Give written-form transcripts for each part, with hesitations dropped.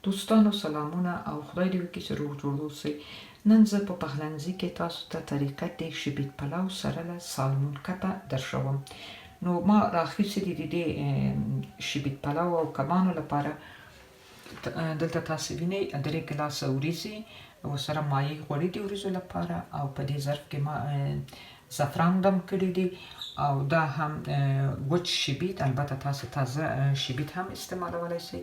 دوستانو سلامونه او خدای دې وکړي چې روغ جوړ اوسئ. نن زه په پخلنځي کې تاسو ته طریقه د شبیت پلو سره له سالمون کبه درښوم. نو ما راخیستې دي د دې شبیت پلو او کبانو لپاره. دلته تاسو وینئ 3 ګلاسه وریځې او سره مایع غوړي د وریځو لپاره، او په دې ظرف کې ما زعفران دم کړي دي، او دا هم وچ شبیت، البته تاسو تازه شبیت هم استعمالولی شئ،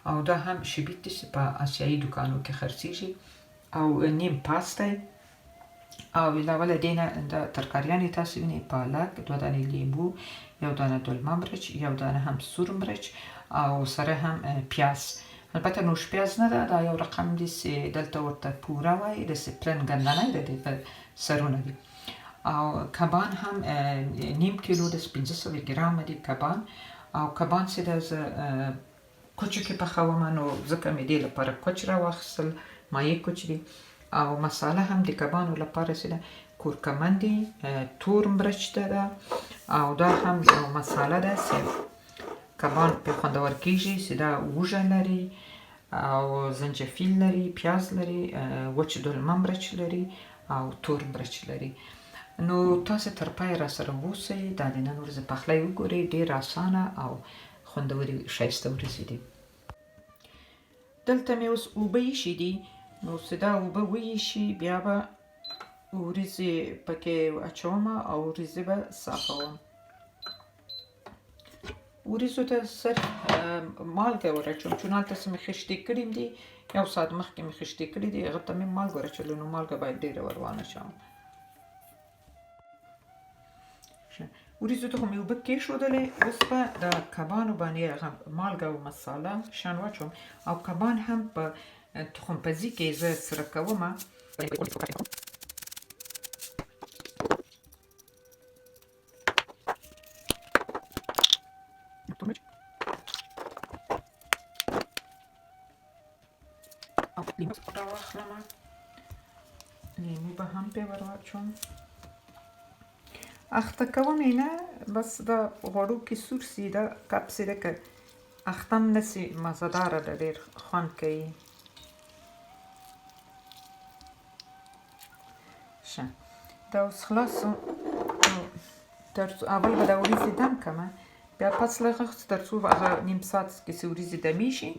او دا هم شبیت دی چې په آسیایي دکانو کې خرڅیږي، او نیم پاست دی. او علاوه له دې نه د ترکاریانې تاسو وینئ پالک، 2 دانې لیمو، 1 دانه دلمه مرچ، 1 دانه هم سور مرچ، او سره هم پیاز. البته نوش پیاز نه ده، دا یو رقم دی چې دلته ورته پوره وایي، داسې پلن ګندنی د دې سرونه دي. او کبان هم نیم کیلو د 500 ګرامه دي کبان. او کبان چې د کوچو کې پخوم، نو ځکه مې دې لپاره کوچ راواخیستل، مایع کوچ دي. او مساله هم د کبانو لپاره چې ده کورکمن دي، تور مرچ ده، او دا هم یو مساله ده چې کبان پې خوندور کېږي، چې دا وږه لري او زنجفیل لري، پیاز لري، وچ دلمه مرچ لري، او تور مرچ لري. نو تاسو تر پایه راسره اوسئ، دا د نن ورځې پخلی وګورئ، ډېر اسانه او خوندورې ښایسته ورځې دي. دلته مې اوس اوبه ایښي دي، نو چې دا اوبه وایشي بیا به وریځې پکې اچوم او وریځې به صافوم. وریځو ته صرف مالګه ور اچوم، چون هلته چې مې خشتې کړي دي، 1 ساعت مخکې مې خشتې کړي دي، هغه ته مې مالګه ور اچولې، نو مالګه باید ډېره ور وانه اچوم. وریځو ته خو مې اوبه کېښودلې، اوس به د کبانو باندې هغه مالګه او مساله شان واچوم، او کبان هم په تخم پزي کې زه سره کومه. لیمو راواخلم، لیمو به هم پې ور واچوم. اخته کوم یې نه، بس دا غوړو کې سور سي، دا کب سي ده که اختم نه سي، مزهداره ده، ډېر خوند کوي. ښه، دا اوس خلاص شو. اول به دا وریځې دم کړمه، بیا پس له هغه تر څو هغه نیم ساعت کې چې وریځې دمې شي،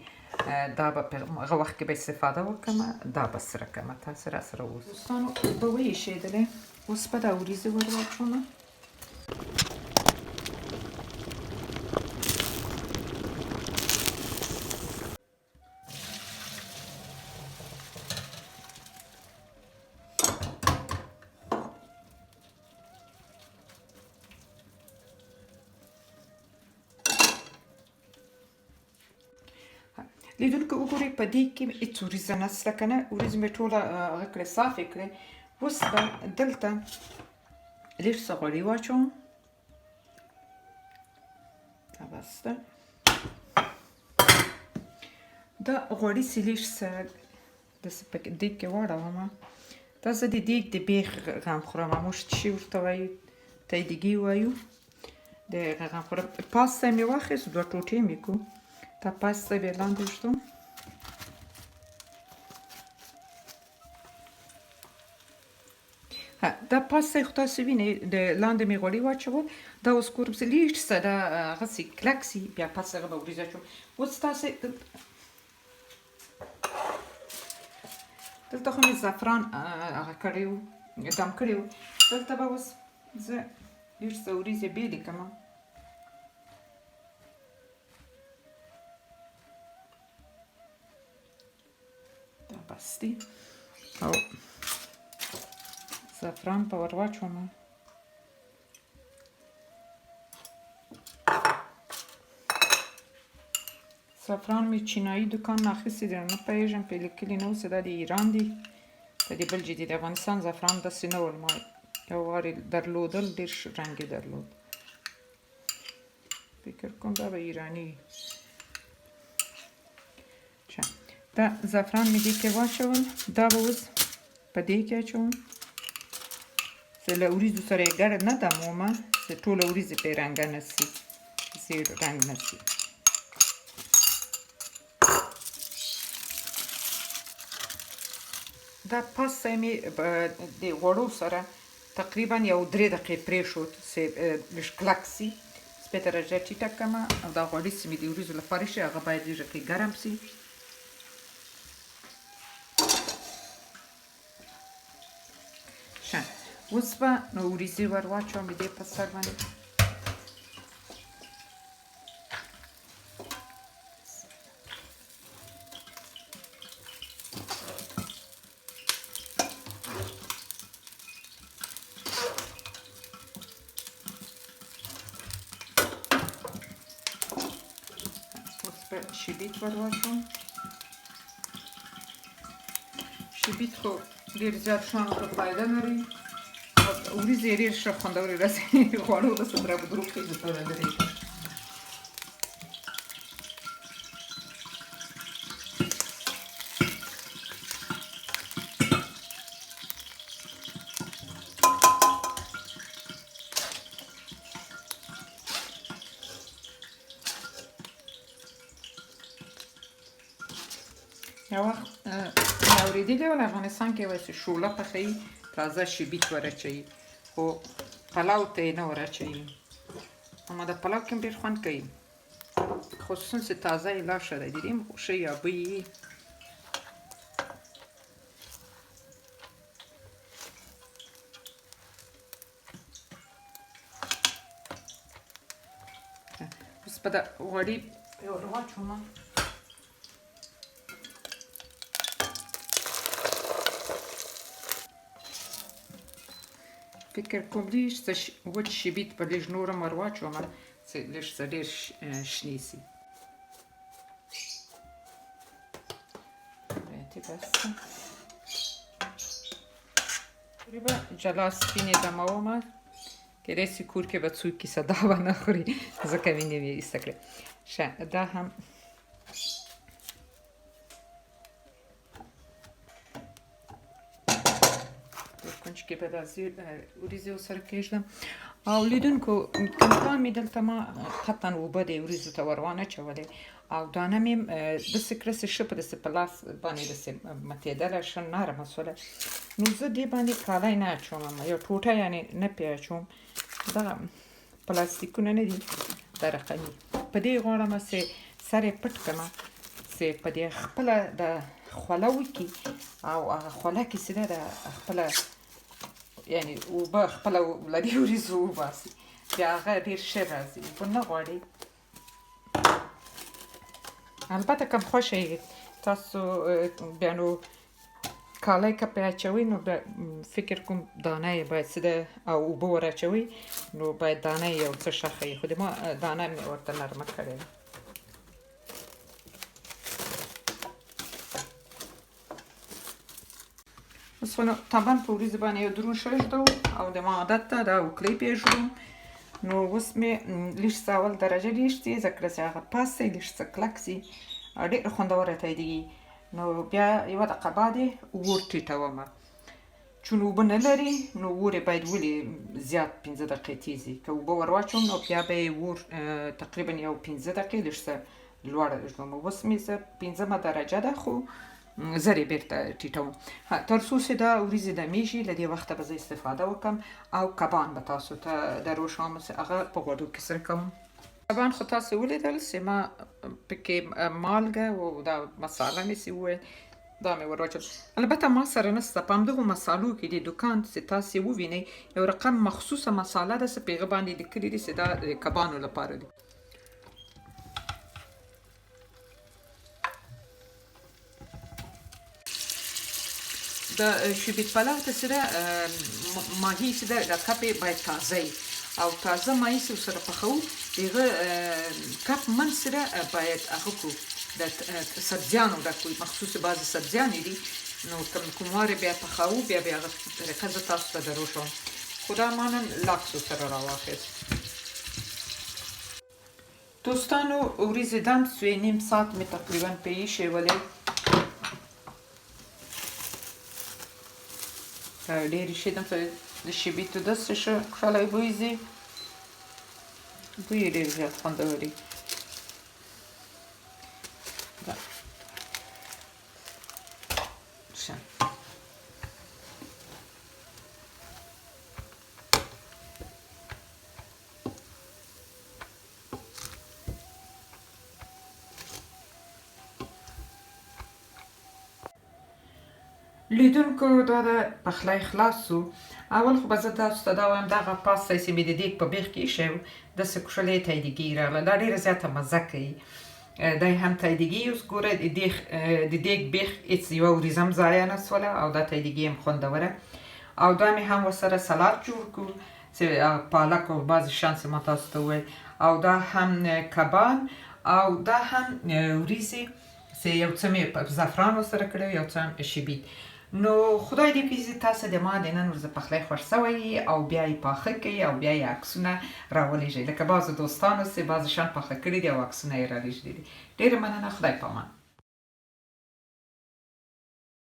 دا به هغه وخت کې به استفاده وکړم، دا به سره کړمه. تاسو راسره اوسئ. دوستانو اوبه وایشېدلې، اوس به دا وریځې ور واچوم. لیدونکو وګورئ، په دې کې هېڅ وریځه نشته که نه، وریځې مې ټوله هغه کړې، صافې کړې. اوس به دلته لږ څه غوړي واچوم، دا بس ده. دا غوړي چې لږ څه داسې په دیګ کې واړوم، دا زه د دیګ د بیخ غم خورم، موږ چې ورته وایو تیدګي وایو، د هغه غم خورم. پاسته مې واخیست، 2 ټوټې مې کړو، ta pasta je لاندې شو. دا پاستا خو تاسو وینئ، د لاندې مې غوړي واچول، دا اوس کوم څه لږ څه دا هغسې کلک سي، بیا پس هغه به وریځې اچوم. اوس تاسې دلته خو مې زعفران هغه کړی و، دم کړی و، دلته به اوس زه لږ څه وریځې بېلې کړم. پستی او زعفران په ور واچوم. زعفران مې چینایي دکان نه اخیستی دی، نه پوهېږم پې لیکلي نه و چې دا د ایران دی، د دې بل جدي د افغانستان زعفران داسې نه ول، ما یو وار یې درلودل، ډېر ښه رنګ یې درلود، فکر کوم دا به ایراني. دا زعفران مې دې کې واچول، دا به اوس په دې کې اچوم، چې له وریځو سره یې ګډ نه دموم، چې ټوله وریځې پرې رنګه نه سي، زیړ رنګ نه سي. دا پاسه مې د غوړو سره تقریبا یو 3 دقیقې پرېښود چې لږ کلک سي. سپۍ درجه ټیټه کړمه او دا غوړي چې مې د وریځو لپاره شي هغه باید لږ ګرم سي. ښه اوس به نو وریځې ور واچوم د دې په سر باندې. شیبیت ور واچوم. شیبیت خو ډېر زیات شیانو ته فایده لري. وریځې ډېر ښه خوندورې راځي. خواړو داسې درابدرو خیزو ته ودرېږي. یو وخت مې اورېدلي ول افغانستان کې وایي چې شوله پخوي تازه شیبیت ور اچوي خو پلاو ته یې نه ور اچوي. اما د پلاو کې هم ډېر خوند کوي خصوصا چې تازه یې لا ښه دی. د دې هم ښه یا بوی یې اوس به د غوړي ور واچوم. فکر کوم لږ څه وچ شیبیت به لږ نور هم ور واچوم چې لږ څه ډېر شنې سي. تقریبا جلا سپینې دمومه. کیدای سي کور کې به څوک کیسه دا ونه خوري ځکه مې نه وي ایسته کړې. ښه دا هم کې به داسې وریځې ورسره کېږدم. او لیدونکو کمپان مې دلته ما قطعا اوبه د وریځو ته ور وانه اچولې او دانه مې داسې کړه چې ښه په داسې په لاس باندې داسې متېدله ښه نرمه شوله. نو زه دې باندې کالی نه اچوم یو ټوټه یعنې نه پرې اچوم. دغه پلاستیکونه نه دي دا رقمي. په دې غواړم چې سر یې پټ کړمه چې په دې خپله د خوله وکړي او هغه خوله کې چې ده د خپله یعنی اوبه خپله له دې وریځو وباسي بیا هغه ډېر ښه راځي. اوبه نه غواړي. البته که خوښه یې تاسو بیا نو کالی که پرې اچوئ نو فکر کوم دانه یې باید څه ده او اوبه ور اچوئ نو باید دانه یې یو څه ښخه وي. خو د ما دانه مې ورته نرمه کړې ده. اوس خو نو طبعا په وریځو باندې یو دروند شی ږدو او د ما عادت ده دا وکړۍ پرېږدم. نو اوس مې لږ څه اول درجه لږ تیزه کړه چې هغه پاس شي لږ څه کلک شي ډېر خوندوره تاییدېږي. نو بیا یوه دقیقه بعد یې اور ټیټومه. چون اوبه نه لري نو اور یې باید ولې زیات 15 دقیقې تیز وي. که اوبه ور واچوم نو بیا به یې اور تقریبا یو 15 دقیقې لږ څه لوړه ږدم. اوس مې زه 5مه درجه ده خو زر یې بېرته ټیټوم تر څو چې دا وریځې دمیږي. له دې وخته به زه استفاده وکړم او کبان به تاسو ته دروښیم چې هغه په غوړو کې سره کوم. کبان خو تاسو ولیدل چې ما پکې مالګه او دا مساله مې چې وویل دا مې ور واچول. البته ما سره نشته. په همدغو مسالو کې د دوکان چې تاسې ووینئ یو رقم مخصوصه مساله ده چې په هغه باندې لیکلي دي چې دا د کبانو لپاره دي. د شیبیت پلاو ته چې ده ماهي چې ده د کپ باید تازه وي او تازه ماهي چې ورسره پخوو د هغه کپ منځ چې ده باید هغه کړو د سبزیانو ډک وي. مخصوص بعضې سبزیانې دي نو کوم وار بیا پخوو بیا به هغه طریقه زه تاسو ته دروښیم. خو دا ما نن لاکس ورسره راواخیست. دوستانو وریځې دم سوې نیم ساعت مې تقریبا پرې ایښولې. ډېر ایښېدم چې د شیبیتو داسې ښه کښلی بوی ځي. بوی یې ډېر زیات خوندور دی. لیدونکو دا د پخلی خلاص سو. اول خو به زه تاسو ته دا وایم دغه پاستی چې مې د دیګ په بیخ کې ایښی و داسې کوشلې تایدګي راغله، دا ډېره زیاته مزه کوي. دا هم تایدګي اوس ګوره د دیګ بیخ هېڅ یوه وریځه هم ضایع نه سوله او دا تایدګي هم خوندوره. او دا مې هم ورسره سلاد جوړ کړو چې پالک او بعضې شیان چې ما تاسو ته وویل، او دا هم کبان او دا هم وریځې چې یو څه مې په زعفران ورسره کړی یو څه هم شبید. نو خدای دې کړي چې تاسو د ما د نن ورځ پخلی خوښ شوی او بیا یې پاخه کړئ او بیا یې عکسونه راولېږئ، لکه بعضو دوستانو چې بعضې شیان پاخه کړي دي او عکسونه یې رالېږلي دي. ډېره مننه، خدای پامان.